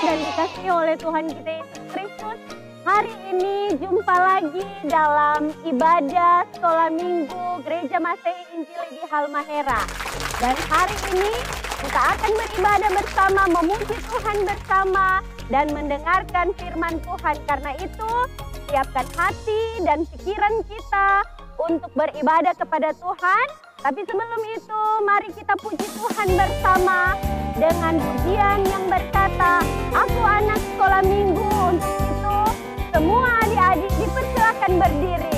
dan dikasihi oleh Tuhan kita Yesus Kristus. Hari ini jumpa lagi dalam ibadah sekolah minggu Gereja Masehi Injili di Halmahera. Dan hari ini kita akan beribadah bersama, memuji Tuhan bersama, dan mendengarkan firman Tuhan. Karena itu, siapkan hati dan pikiran kita untuk beribadah kepada Tuhan. Tapi sebelum itu, mari kita puji Tuhan bersama dengan pujian yang berkata, "Aku anak sekolah minggu." Untuk itu, semua adik-adik dipersilakan berdiri.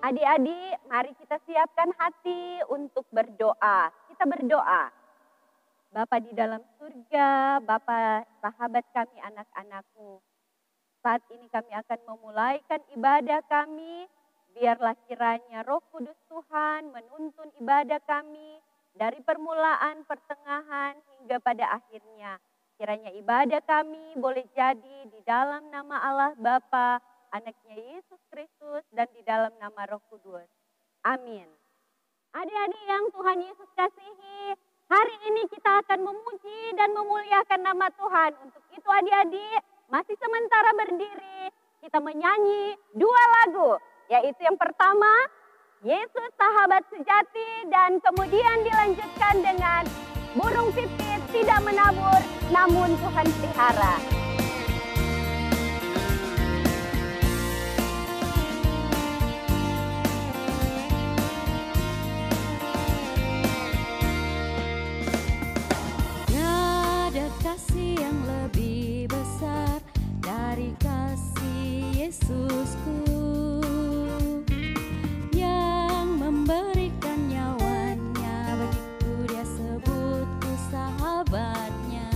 Adik-adik, mari kita siapkan hati untuk berdoa. Kita berdoa. Bapa di dalam surga, Bapa sahabat kami anak-anakmu. Saat ini kami akan memulaikan ibadah kami. Biarlah kiranya Roh Kudus Tuhan menuntun ibadah kami dari permulaan, pertengahan, hingga pada akhirnya. Kiranya ibadah kami boleh jadi di dalam nama Allah Bapa, Anaknya Yesus Kristus, dan di dalam nama Roh Kudus. Amin. Adik-adik yang Tuhan Yesus kasihi, hari ini kita akan memuji dan memuliakan nama Tuhan. Untuk itu adik-adik masih sementara berdiri, kita menyanyi 2 lagu. Yaitu yang pertama, Yesus Sahabat Sejati, dan kemudian dilanjutkan dengan burung pipit tidak menabur, namun Tuhan pelihara. Kasih yang lebih besar dari kasih Yesusku, yang memberikan nyawanya bagiku, dia sebutku sahabatnya.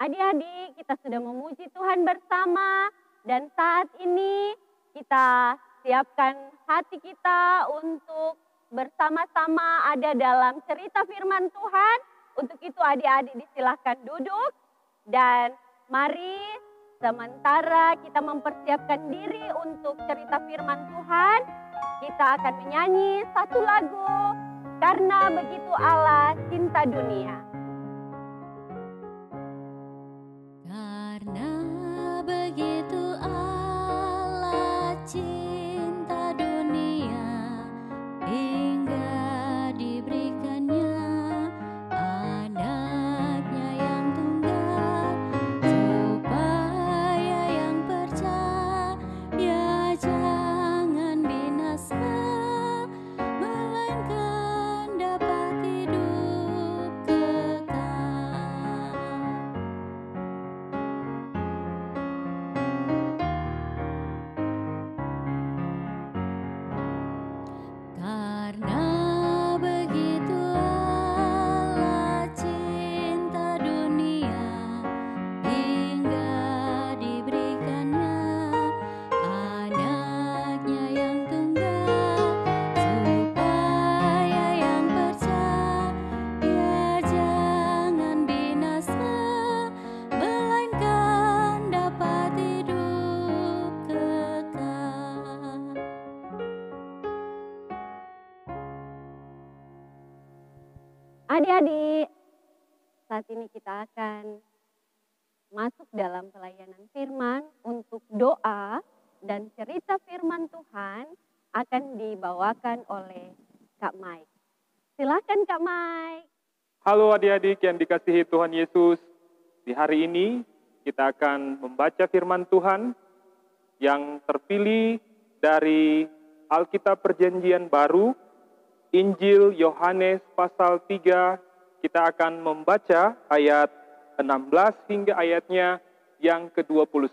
Adik-adik, kita sudah memuji Tuhan bersama dan saat ini kita siapkan hati kita untuk bersama-sama ada dalam cerita firman Tuhan. Untuk itu adik-adik disilahkan duduk dan mari sementara kita mempersiapkan diri untuk cerita firman Tuhan, kita akan menyanyi satu lagu, Karena Begitu Allah Cinta Dunia. Karena begitu Allah cinta dunia, hingga diberikannya anaknya yang tunggal, supaya yang percaya jangan binasa, melainkan dapat hidup kekal. Karena begitu Allah cinta dunia, hingga diberikannya anaknya yang tunggal, supaya yang percaya jangan binasa, melainkan dapat hidup kekal. Adik-adik, saat ini kita akan masuk dalam pelayanan firman untuk doa dan cerita firman Tuhan akan dibawakan oleh Kak Mike. Silakan Kak Mike. Halo adik-adik yang dikasihi Tuhan Yesus. Di hari ini kita akan membaca firman Tuhan yang terpilih dari Alkitab Perjanjian Baru, Injil Yohanes pasal 3. Kita akan membaca ayat 16 hingga ayatnya yang ke-21.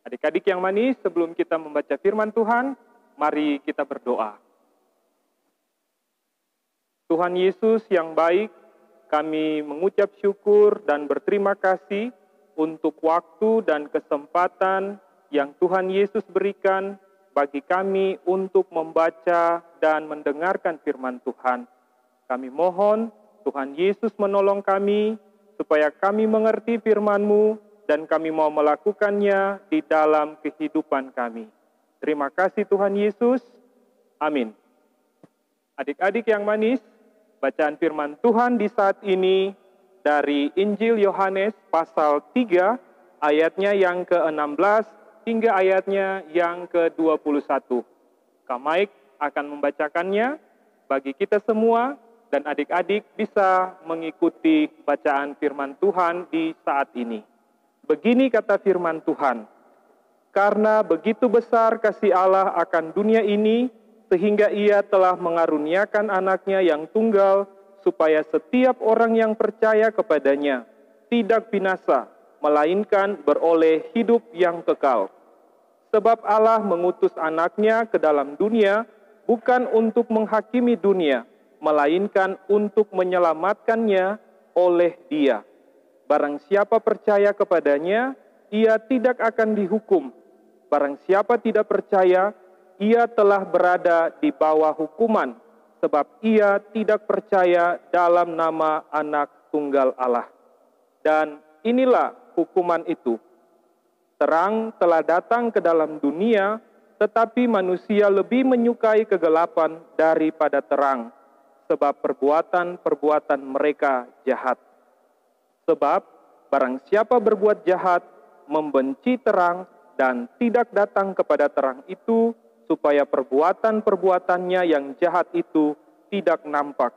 Adik-adik yang manis, sebelum kita membaca firman Tuhan, mari kita berdoa. Tuhan Yesus yang baik, kami mengucap syukur dan berterima kasih untuk waktu dan kesempatan yang Tuhan Yesus berikan bagi kami untuk membaca dan mendengarkan firman Tuhan. Kami mohon Tuhan Yesus menolong kami supaya kami mengerti firman-Mu dan kami mau melakukannya di dalam kehidupan kami. Terima kasih Tuhan Yesus. Amin. Adik-adik yang manis, bacaan firman Tuhan di saat ini dari Injil Yohanes pasal 3 ayatnya yang ke-16 hingga ayatnya yang ke-21. Kak Mike akan membacakannya bagi kita semua dan adik-adik bisa mengikuti bacaan firman Tuhan di saat ini. Begini kata firman Tuhan, karena begitu besar kasih Allah akan dunia ini, sehingga ia telah mengaruniakan anaknya yang tunggal, supaya setiap orang yang percaya kepadanya tidak binasa, melainkan beroleh hidup yang kekal. Sebab Allah mengutus anaknya ke dalam dunia, bukan untuk menghakimi dunia, melainkan untuk menyelamatkannya oleh Dia. Barang siapa percaya kepadanya, ia tidak akan dihukum. Barang siapa tidak percaya, ia telah berada di bawah hukuman, sebab ia tidak percaya dalam nama Anak Tunggal Allah. Dan inilah hukuman itu. Terang telah datang ke dalam dunia, tetapi manusia lebih menyukai kegelapan daripada terang, sebab perbuatan-perbuatan mereka jahat. Sebab barang siapa berbuat jahat, membenci terang dan tidak datang kepada terang itu, supaya perbuatan-perbuatannya yang jahat itu tidak nampak.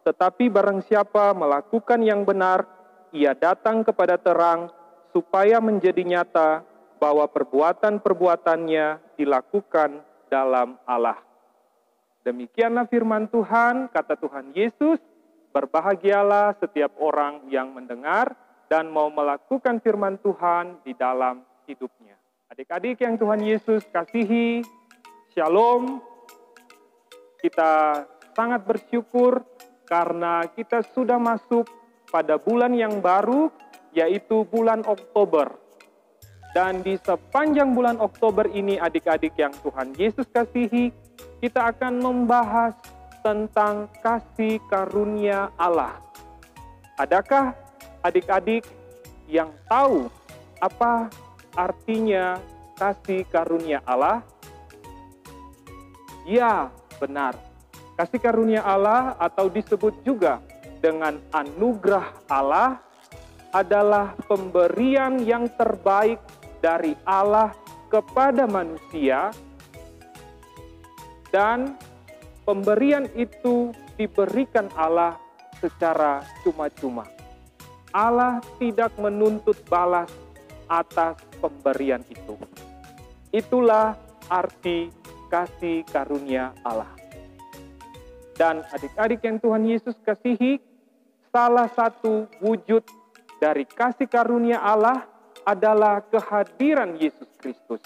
Tetapi barang siapa melakukan yang benar, ia datang kepada terang, supaya menjadi nyata bahwa perbuatan-perbuatannya dilakukan dalam Allah. Demikianlah firman Tuhan, kata Tuhan Yesus, berbahagialah setiap orang yang mendengar dan mau melakukan firman Tuhan di dalam hidupnya. Adik-adik yang Tuhan Yesus kasihi, Shalom. Kita sangat bersyukur karena kita sudah masuk pada bulan yang baru, yaitu bulan Oktober. Dan di sepanjang bulan Oktober ini adik-adik yang Tuhan Yesus kasihi, kita akan membahas tentang kasih karunia Allah. Adakah adik-adik yang tahu apa artinya kasih karunia Allah? Ya, benar. Kasih karunia Allah atau disebut juga dengan anugerah Allah adalah pemberian yang terbaik dari Allah kepada manusia, dan pemberian itu diberikan Allah secara cuma-cuma. Allah tidak menuntut balas atas pemberian itu. Itulah arti kasih karunia Allah. Dan adik-adik yang Tuhan Yesus kasihi, salah satu wujud dari kasih karunia Allah adalah kehadiran Yesus Kristus.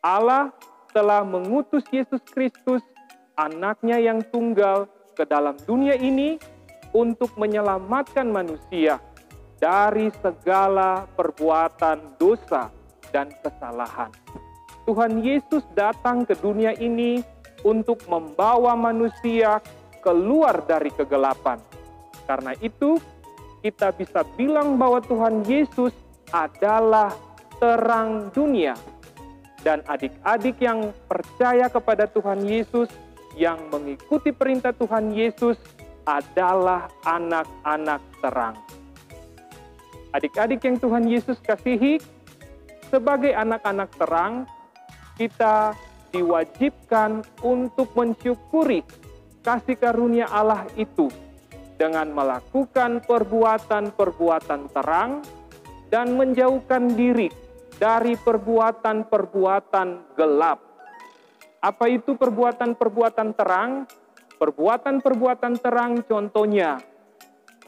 Allah telah mengutus Yesus Kristus, anaknya yang tunggal, ke dalam dunia ini untuk menyelamatkan manusia dari segala perbuatan dosa dan kesalahan. Tuhan Yesus datang ke dunia ini untuk membawa manusia keluar dari kegelapan. Karena itu, kita bisa bilang bahwa Tuhan Yesus adalah terang dunia. Dan adik-adik yang percaya kepada Tuhan Yesus, yang mengikuti perintah Tuhan Yesus, adalah anak-anak terang. Adik-adik yang Tuhan Yesus kasihi, sebagai anak-anak terang, kita diwajibkan untuk mensyukuri kasih karunia Allah itu dengan melakukan perbuatan-perbuatan terang dan menjauhkan diri dari perbuatan-perbuatan gelap. Apa itu perbuatan-perbuatan terang? Perbuatan-perbuatan terang contohnya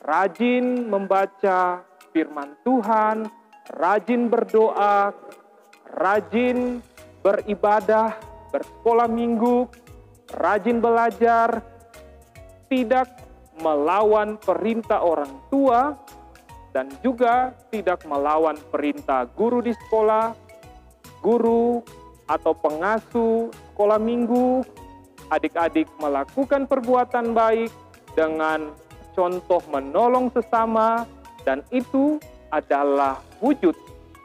rajin membaca firman Tuhan, rajin berdoa, rajin beribadah, bersekolah minggu, rajin belajar, tidak melawan perintah orang tua, dan juga tidak melawan perintah guru di sekolah, guru atau pengasuh sekolah minggu. Adik-adik melakukan perbuatan baik dengan contoh menolong sesama, dan itu adalah wujud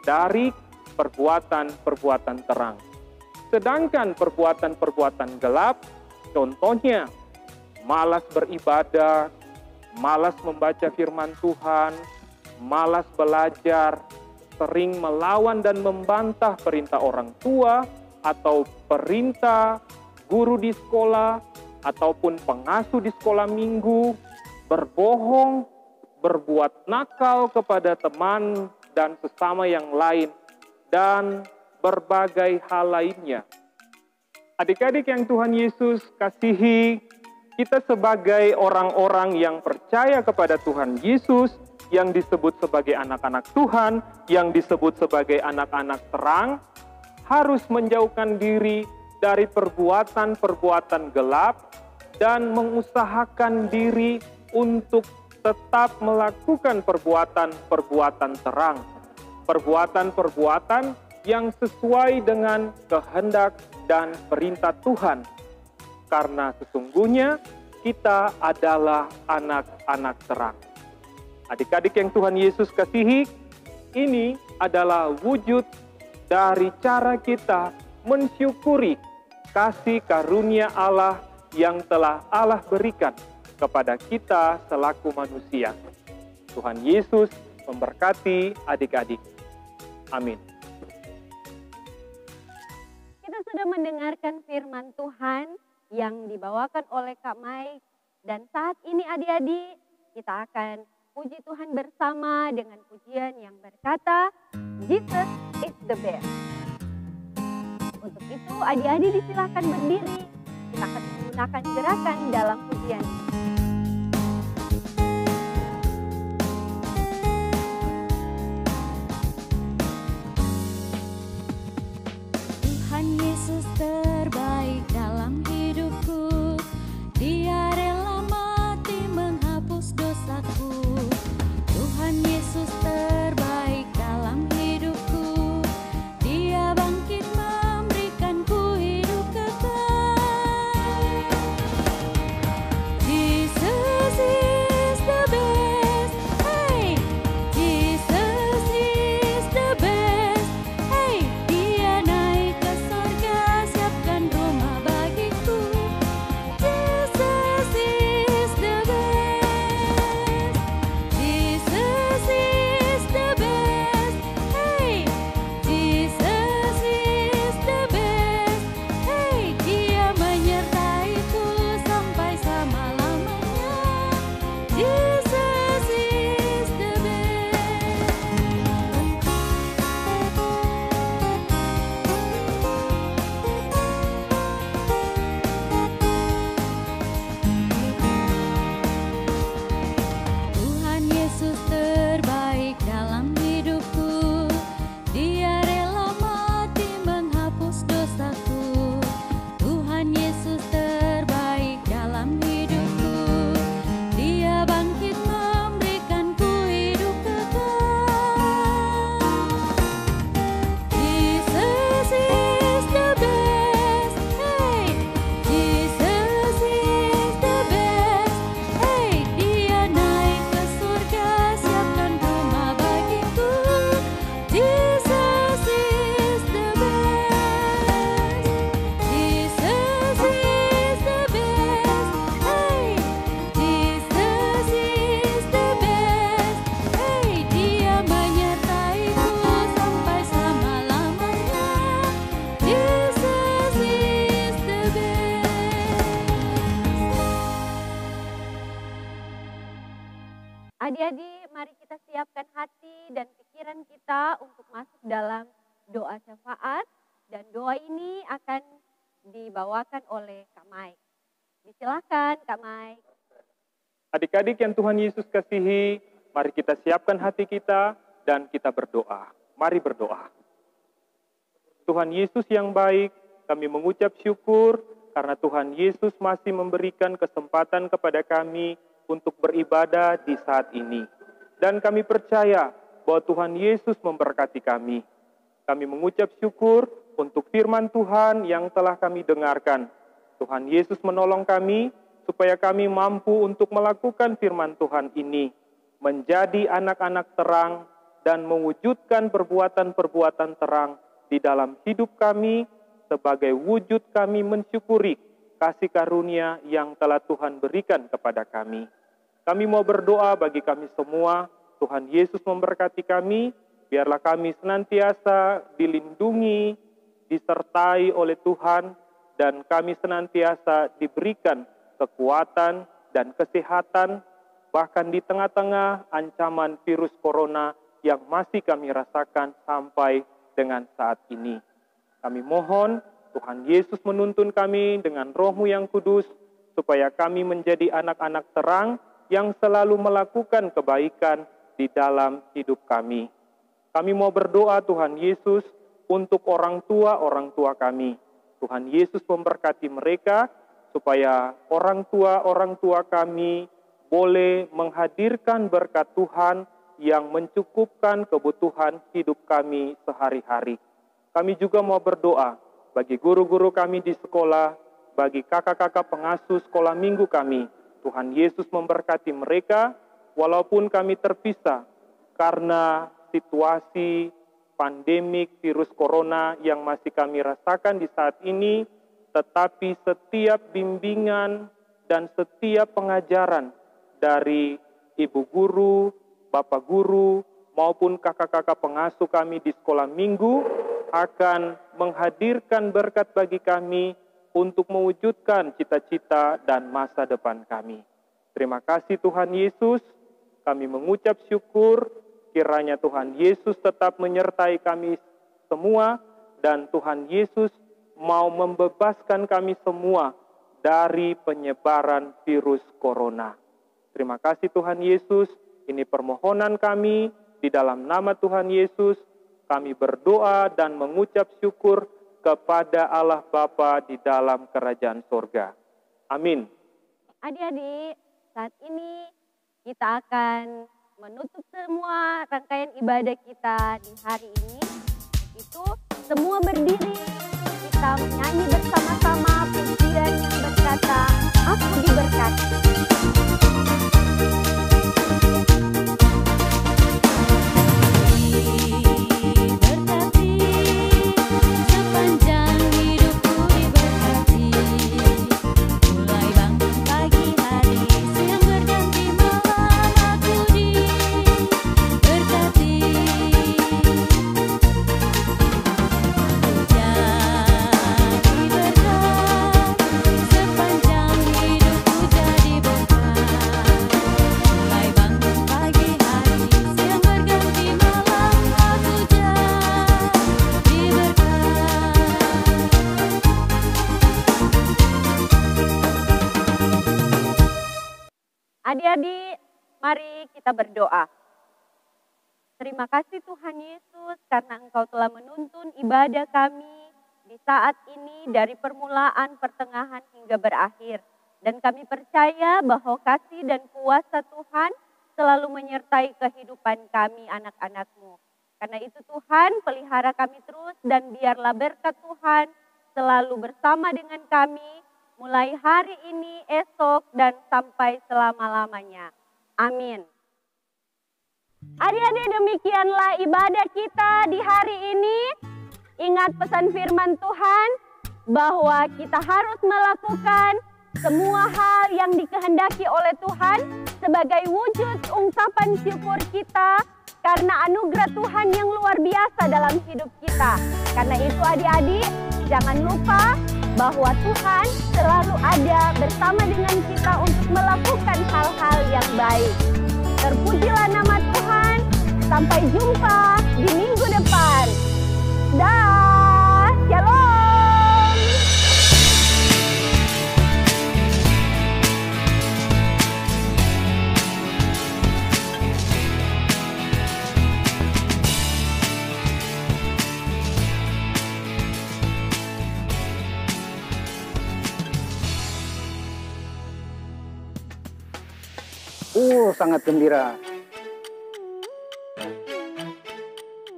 dari perbuatan-perbuatan terang. Sedangkan perbuatan-perbuatan gelap, contohnya malas beribadah, malas membaca firman Tuhan, malas belajar, sering melawan dan membantah perintah orang tua atau perintah guru di sekolah ataupun pengasuh di sekolah minggu, berbohong, berbuat nakal kepada teman dan sesama yang lain, dan berbagai hal lainnya. Adik-adik yang Tuhan Yesus kasihi, kita sebagai orang-orang yang percaya kepada Tuhan Yesus, yang disebut sebagai anak-anak Tuhan, yang disebut sebagai anak-anak terang, harus menjauhkan diri dari perbuatan-perbuatan gelap dan mengusahakan diri untuk tetap melakukan perbuatan-perbuatan terang. Perbuatan-perbuatan yang sesuai dengan kehendak dan perintah Tuhan. Karena sesungguhnya kita adalah anak-anak terang. Adik-adik yang Tuhan Yesus kasihi, ini adalah wujud dari cara kita mensyukuri kasih karunia Allah yang telah Allah berikan kepada kita selaku manusia. Tuhan Yesus memberkati adik-adik. Amin. Kita sudah mendengarkan firman Tuhan yang dibawakan oleh Kak Mai, dan saat ini adik-adik kita akan puji Tuhan bersama dengan pujian yang berkata, Jesus is the best. Untuk itu adik-adik disilakan berdiri, kita akan menggunakan gerakan dalam pujian ini. Tuhan Yesus terbaik dalam hidupku. Dia rela mati menghapus dosaku. Tuhan Yesus terbaik siapkan hati dan pikiran kita untuk masuk dalam doa syafaat. Dan doa ini akan dibawakan oleh Kak Mike. Disilahkan Kak Mike. Adik-adik yang Tuhan Yesus kasihi, mari kita siapkan hati kita dan kita berdoa. Mari berdoa. Tuhan Yesus yang baik, kami mengucap syukur karena Tuhan Yesus masih memberikan kesempatan kepada kami untuk beribadah di saat ini. Dan kami percaya bahwa Tuhan Yesus memberkati kami. Kami mengucap syukur untuk firman Tuhan yang telah kami dengarkan. Tuhan Yesus menolong kami supaya kami mampu untuk melakukan firman Tuhan ini, menjadi anak-anak terang dan mewujudkan perbuatan-perbuatan terang di dalam hidup kami sebagai wujud kami mensyukuri kasih karunia yang telah Tuhan berikan kepada kami. Kami mau berdoa bagi kami semua, Tuhan Yesus memberkati kami, biarlah kami senantiasa dilindungi, disertai oleh Tuhan, dan kami senantiasa diberikan kekuatan dan kesehatan, bahkan di tengah-tengah ancaman virus corona yang masih kami rasakan sampai dengan saat ini. Kami mohon Tuhan Yesus menuntun kami dengan Roh-Mu yang kudus, supaya kami menjadi anak-anak terang yang selalu melakukan kebaikan di dalam hidup kami. Kami mau berdoa Tuhan Yesus untuk orang tua kami. Tuhan Yesus memberkati mereka supaya orang tua kami boleh menghadirkan berkat Tuhan yang mencukupkan kebutuhan hidup kami sehari-hari. Kami juga mau berdoa bagi guru-guru kami di sekolah, bagi kakak-kakak pengasuh sekolah minggu kami. Tuhan Yesus memberkati mereka walaupun kami terpisah karena situasi pandemik virus corona yang masih kami rasakan di saat ini, tetapi setiap bimbingan dan setiap pengajaran dari ibu guru, bapak guru, maupun kakak-kakak pengasuh kami di sekolah minggu akan menghadirkan berkat bagi kami untuk mewujudkan cita-cita dan masa depan kami. Terima kasih Tuhan Yesus, kami mengucap syukur. Kiranya Tuhan Yesus tetap menyertai kami semua dan Tuhan Yesus mau membebaskan kami semua dari penyebaran virus corona. Terima kasih Tuhan Yesus, ini permohonan kami di dalam nama Tuhan Yesus. Kami berdoa dan mengucap syukur kepada Allah Bapa di dalam kerajaan surga. Amin. Adik-adik, saat ini kita akan menutup semua rangkaian ibadah kita di hari ini. Itu semua berdiri, kita menyanyi bersama-sama pujian yang berkata, "Aku diberkati." Adik-adik, mari kita berdoa. Terima kasih Tuhan Yesus karena Engkau telah menuntun ibadah kami di saat ini dari permulaan, pertengahan hingga berakhir. Dan kami percaya bahwa kasih dan kuasa Tuhan selalu menyertai kehidupan kami anak-anak-Mu. Karena itu Tuhan pelihara kami terus dan biarlah berkat Tuhan selalu bersama dengan kami mulai hari ini, esok, dan sampai selama-lamanya. Amin. Adik-adik, demikianlah ibadah kita di hari ini. Ingat pesan firman Tuhan bahwa kita harus melakukan semua hal yang dikehendaki oleh Tuhan sebagai wujud ungkapan syukur kita karena anugerah Tuhan yang luar biasa dalam hidup kita. Karena itu adik-adik, jangan lupa bahwa Tuhan selalu ada bersama dengan kita untuk melakukan hal-hal yang baik. Terpujilah nama Tuhan, Sampai jumpa di minggu depan. Dah, shalom. Sangat gembira.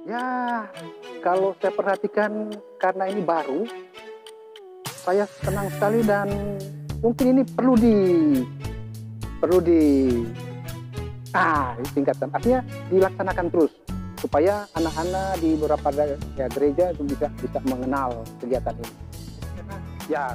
Ya, kalau saya perhatikan karena ini baru, saya senang sekali dan mungkin ini perlu tingkatkan. Artinya dilaksanakan terus supaya anak-anak di beberapa gereja itu bisa mengenal kegiatan ini. Ya,